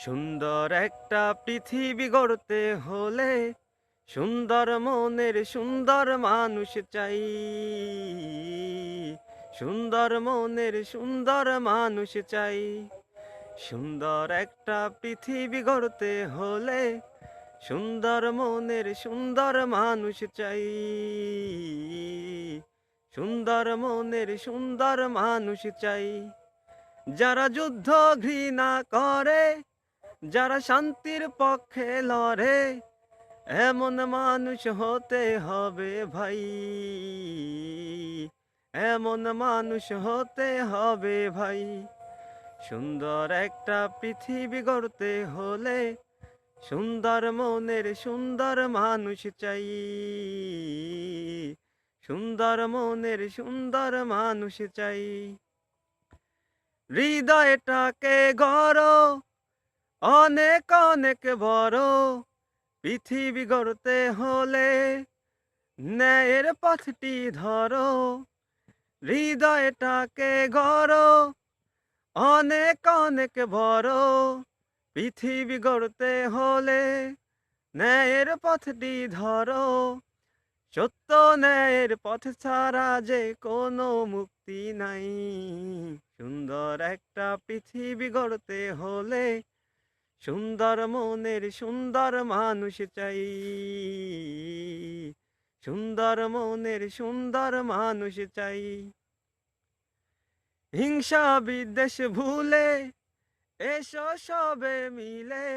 সুন্দর একটা পৃথিবী গড়তে হলে সুন্দর মনের সুন্দর মানুষ চাই। সুন্দর মনের সুন্দর মানুষ চাই। সুন্দর একটা পৃথিবী গড়তে হলে সুন্দর মনের সুন্দর মানুষ চাই। সুন্দর মনের সুন্দর মানুষ চাই। যারা যুদ্ধ ঘৃণা করে, যারা শান্তির পক্ষে লড়ে, এমন মানুষ হতে হবে ভাই। এমন মানুষ হতে হবে ভাই। সুন্দর একটা পৃথিবী গড়তে হলে সুন্দর মনের সুন্দর মানুষ চাই। সুন্দর মনের সুন্দর মানুষ চাই। হৃদয়টাকে গড়ো অনেক অনেক বড়, পৃথিবী গড়তে হলে ন্যায়ের পথটি ধরো। হৃদয়টাকে গড়ো অনেক অনেক বড়, পৃথিবী গড়তে হলে ন্যায়ের পথটি ধরো। সত্য ন্যায়ের পথ ছাড়া যে কোনো মুক্তি নাই। সুন্দর একটা পৃথিবী গড়তে হলে সুন্দর মনের সুন্দর মানুষ চাই। সুন্দর মনের সুন্দর মানুষ চাই। হিংসা বিদ্বেষ ভুলে এসো সবে মিলে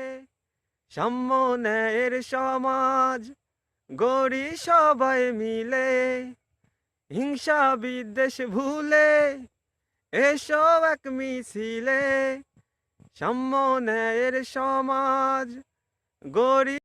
সাম্য ন্যায়ের সমাজ গড়ি সবাই মিলে। হিংসা বিদ্বেষ ভুলে এসো এক মিছিলে সাম্য ন্যায়ের সমাজ গড়ি।